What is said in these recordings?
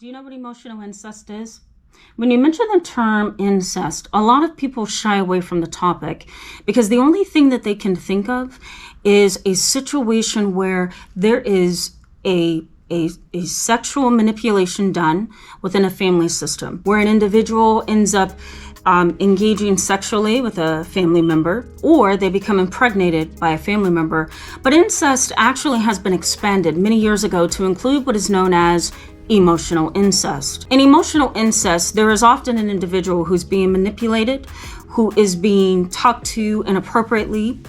Do you know what emotional incest is? When you mention the term incest, a lot of people shy away from the topic because the only thing that they can think of is a situation where there is a sexual manipulation done within a family system, where an individual ends up engaging sexually with a family member, or they become impregnated by a family member. But incest actually has been expanded many years ago to include what is known as emotional incest. In emotional incest, there is often an individual who's being manipulated, who is being talked to inappropriately,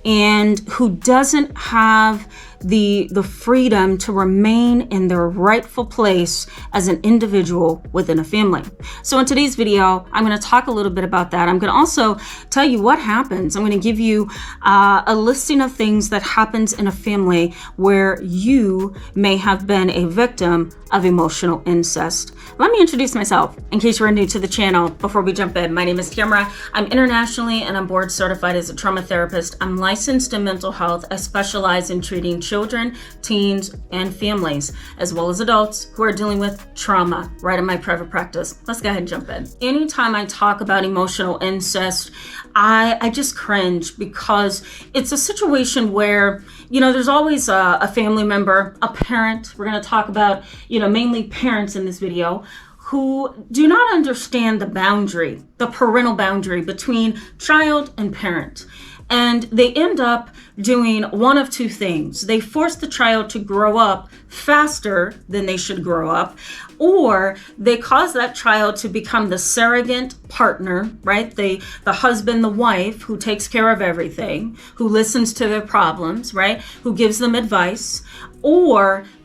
and who doesn't have the freedom to remain in their rightful place as an individual within a family. So in today's video, I'm going to talk a little bit about that. I'm going to also tell you what happens. I'm going to give you a listing of things that happens in a family where you may have been a victim of emotional incest. Let me introduce myself in case you're new to the channel before we jump in. My name is Tamara. I'm internationally and I'm board certified as a trauma therapist. I'm licensed in mental health. I specialize in treating children, teens, and families, as well as adults who are dealing with trauma right in my private practice. Let's go ahead and jump in. Anytime I talk about emotional incest, I just cringe because it's a situation where, there's always a family member, a parent. We're going to talk about, mainly parents in this video, who do not understand the parental boundary between child and parent. And they end up doing one of two things. They force the child to grow up faster than they should grow up, or they cause that child to become the surrogate partner, right? The husband, the wife who takes care of everything, who listens to their problems, right? Who gives them advice.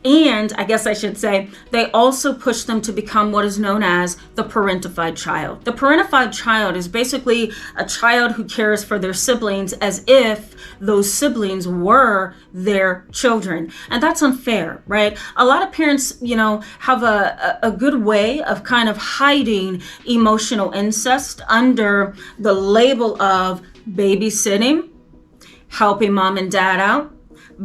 And I guess I should say, they also push them to become what is known as the parentified child. The parentified child is basically a child who cares for their siblings as if those siblings were their children. And that's unfair, right? A lot of parents, have a good way of kind of hiding emotional incest under the label of babysitting, helping mom and dad out,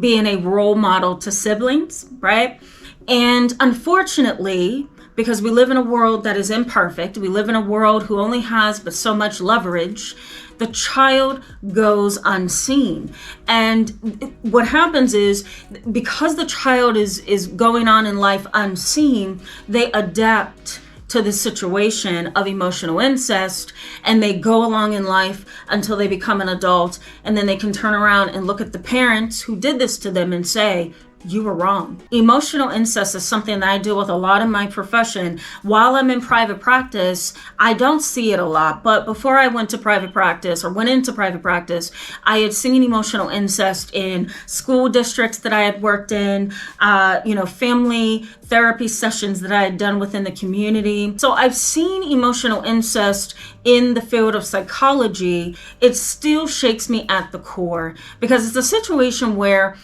being a role model to siblings, right? And unfortunately, because we live in a world that is imperfect, we live in a world who only has but so much leverage, the child goes unseen. And what happens is, because the child is going on in life unseen, they adapt to the situation of emotional incest, and they go along in life until they become an adult, and then they can turn around and look at the parents who did this to them and say, you were wrong. Emotional incest is something that I deal with a lot in my profession. While I'm in private practice, I don't see it a lot. But before I went into private practice, I had seen emotional incest in school districts that I had worked in, family therapy sessions that I had done within the community. So I've seen emotional incest in the field of psychology. It still shakes me at the core because it's a situation where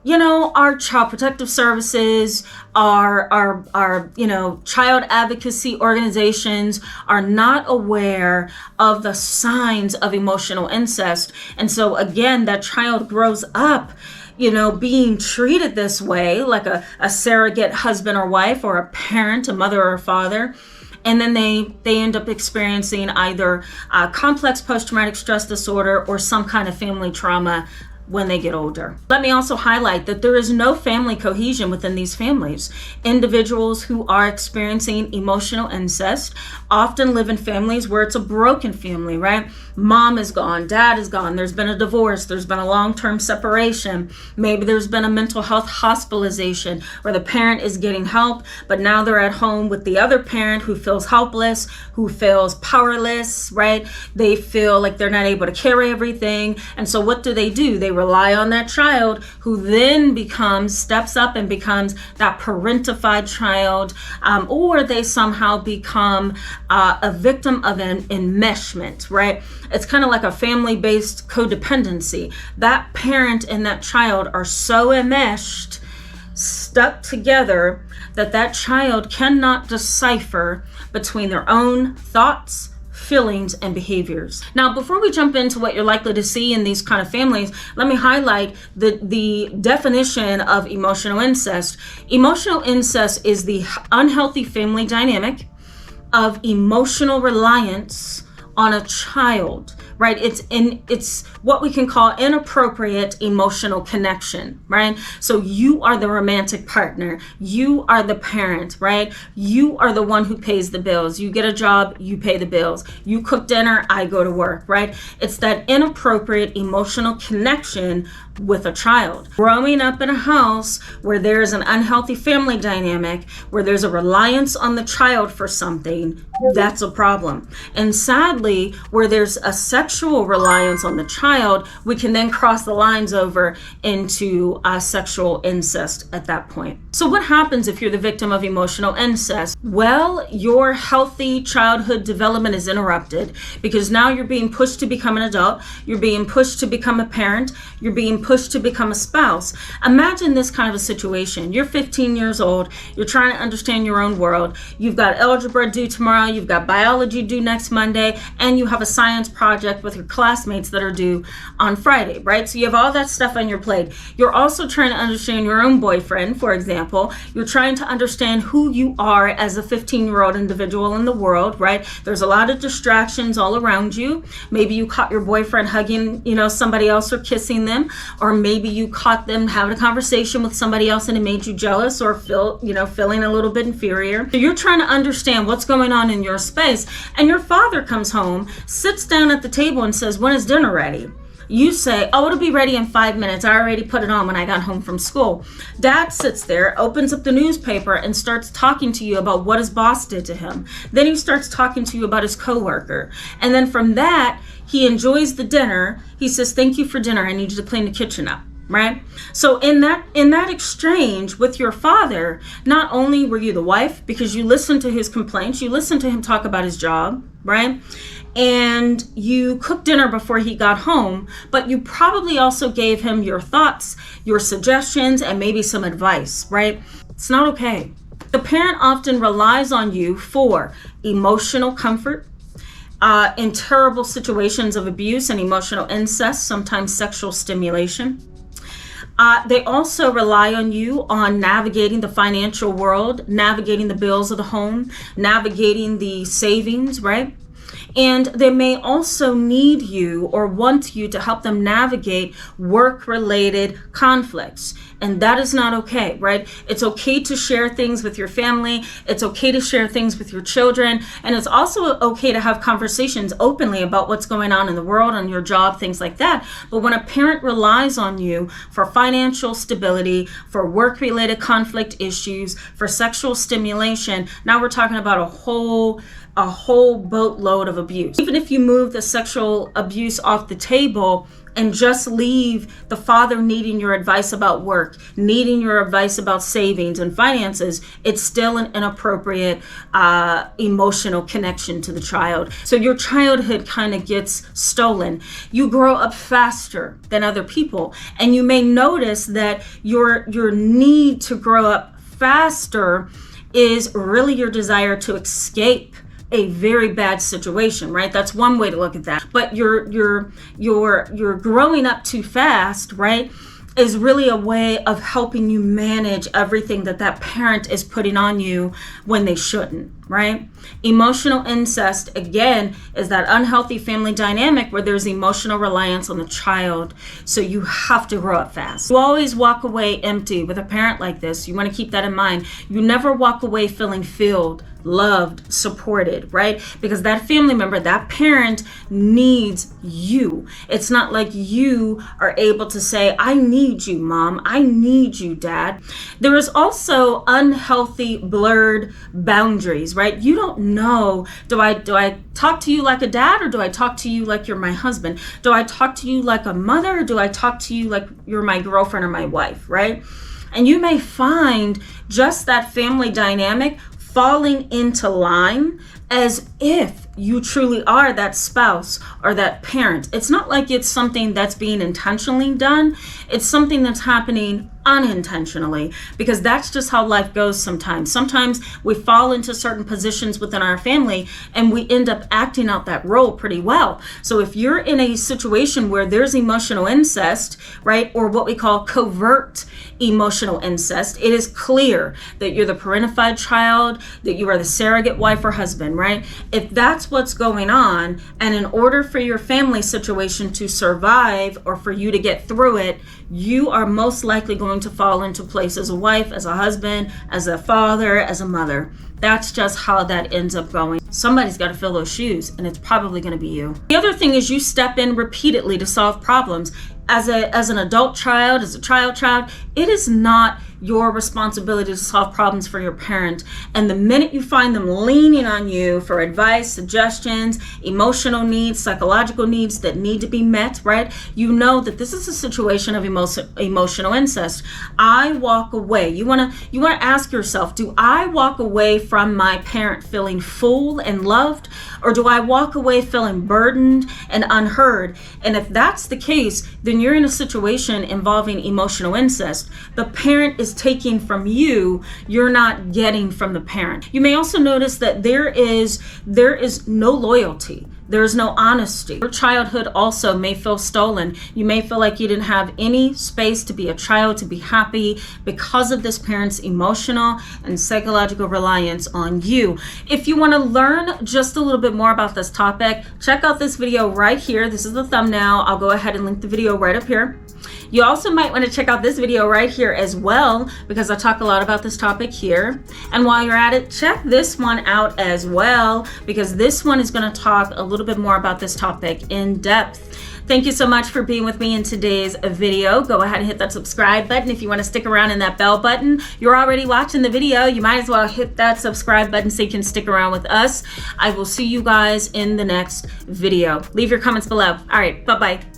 our child protective services, our child advocacy organizations are not aware of the signs of emotional incest. And so again, that child grows up, being treated this way, like a surrogate husband or wife, or a parent, a mother or a father. And then they end up experiencing either complex post-traumatic stress disorder or some kind of family trauma when they get older. Let me also highlight that there is no family cohesion within these families. Individuals who are experiencing emotional incest often live in families where it's a broken family, right? Mom is gone, dad is gone, there's been a divorce, there's been a long-term separation, maybe there's been a mental health hospitalization where the parent is getting help, but now they're at home with the other parent who feels helpless, who feels powerless, right? They feel like they're not able to carry everything. And so what do? They rely on that child, who then steps up and becomes that parentified child, or they somehow become a victim of an enmeshment, right? It's kind of like a family-based codependency. That parent and that child are so enmeshed, stuck together, that child cannot decipher between their own thoughts, feelings, and behaviors. Now, before we jump into what you're likely to see in these kind of families, let me highlight the definition of emotional incest. Emotional incest is the unhealthy family dynamic of emotional reliance on a child, right? It's what we can call inappropriate emotional connection, right? So you are the romantic partner, you are the parent, right? You are the one who pays the bills. You get a job, you pay the bills. You cook dinner, I go to work, right? It's that inappropriate emotional connection with a child. Growing up in a house where there's an unhealthy family dynamic, where there's a reliance on the child for something, that's a problem. And sadly, where there's a sexual reliance on the child, we can then cross the lines over into sexual incest at that point. So what happens if you're the victim of emotional incest? Well, your healthy childhood development is interrupted because now you're being pushed to become an adult, you're being pushed to become a parent, you're being pushed to become a spouse. Imagine this kind of a situation. You're 15 years old, you're trying to understand your own world, you've got algebra due tomorrow, you've got biology due next Monday, and you have a science project with your classmates that are due on Friday, right? So you have all that stuff on your plate. You're also trying to understand your own boyfriend, for example. You're trying to understand who you are as a 15-year-old individual in the world, right? There's a lot of distractions all around you. Maybe you caught your boyfriend hugging, somebody else or kissing them, or maybe you caught them having a conversation with somebody else and it made you jealous or feeling a little bit inferior. So you're trying to understand what's going on in your space, and your father comes home, sits down at the table and says, "When is dinner ready?" You say, "Oh, it'll be ready in 5 minutes. I already put it on when I got home from school." Dad sits there, opens up the newspaper, and starts talking to you about what his boss did to him. Then he starts talking to you about his coworker. And then from that, he enjoys the dinner. He says, "Thank you for dinner. I need you to clean the kitchen up." Right? So in that exchange with your father, not only were you the wife, because you listened to his complaints, you listened to him talk about his job, right? And you cooked dinner before he got home, but you probably also gave him your thoughts, your suggestions, and maybe some advice, right? It's not okay. The parent often relies on you for emotional comfort, in terrible situations of abuse and emotional incest, sometimes sexual stimulation. They also rely on you on navigating the financial world, navigating the bills of the home, navigating the savings, right? And they may also need you or want you to help them navigate work-related conflicts. And that is not okay, right? It's okay to share things with your family. It's okay to share things with your children. And it's also okay to have conversations openly about what's going on in the world, on your job, things like that. But when a parent relies on you for financial stability, for work-related conflict issues, for sexual stimulation, now we're talking about a whole boatload of abuse. Even if you move the sexual abuse off the table and just leave the father needing your advice about work, needing your advice about savings and finances, it's still an inappropriate emotional connection to the child. So your childhood kind of gets stolen. You grow up faster than other people, and you may notice that your need to grow up faster is really your desire to escape a very bad situation, right? That's one way to look at that. But you're growing up too fast, right, is really a way of helping you manage everything that parent is putting on you when they shouldn't, right? Emotional incest, again, is that unhealthy family dynamic where there's emotional reliance on the child. So you have to grow up fast. You always walk away empty with a parent like this. You want to keep that in mind. You never walk away feeling filled, loved, supported, right? Because that family member, that parent needs you. It's not like you are able to say, "I need you, mom. I need you, dad." There is also unhealthy, blurred boundaries, right? You don't know, do I talk to you like a dad, or do I talk to you like you're my husband? Do I talk to you like a mother, or do I talk to you like you're my girlfriend or my wife, right? And you may find just that family dynamic falling into line as if you truly are that spouse or that parent. It's not like it's something that's being intentionally done. It's something that's happening unintentionally, because that's just how life goes sometimes. Sometimes we fall into certain positions within our family and we end up acting out that role pretty well. So if you're in a situation where there's emotional incest, right, or what we call covert emotional incest, it is clear that you're the parentified child, that you are the surrogate wife or husband, right? If that's what's going on, and in order for your family situation to survive or for you to get through it, you are most likely going to fall into place as a wife, as a husband, as a father, as a mother. That's just how that ends up going. Somebody's got to fill those shoes, and it's probably going to be you. The other thing is you step in repeatedly to solve problems. As an adult child, as a child, it is not your responsibility to solve problems for your parent. And the minute you find them leaning on you for advice, suggestions, emotional needs, psychological needs that need to be met, right? You know that this is a situation of emotional incest. I walk away. You want to ask yourself, do I walk away from my parent feeling full and loved, or do I walk away feeling burdened and unheard? And if that's the case, then you're in a situation involving emotional incest. The parent is taking from you, you're not getting from the parent. You may also notice that there is no loyalty. There's no honesty. Your childhood also may feel stolen. You may feel like you didn't have any space to be a child, to be happy, because of this parent's emotional and psychological reliance on you. If you want to learn just a little bit more about this topic, check out this video right here. This is the thumbnail. I'll go ahead and link the video right up here. You also might want to check out this video right here as well, because I talk a lot about this topic here. And while you're at it, check this one out as well, because this one is going to talk a little bit more about this topic in depth. Thank you so much for being with me in today's video. Go ahead and hit that subscribe button. If you want to stick around in that bell button, you're already watching the video. You might as well hit that subscribe button so you can stick around with us. I will see you guys in the next video. Leave your comments below. All right, bye-bye.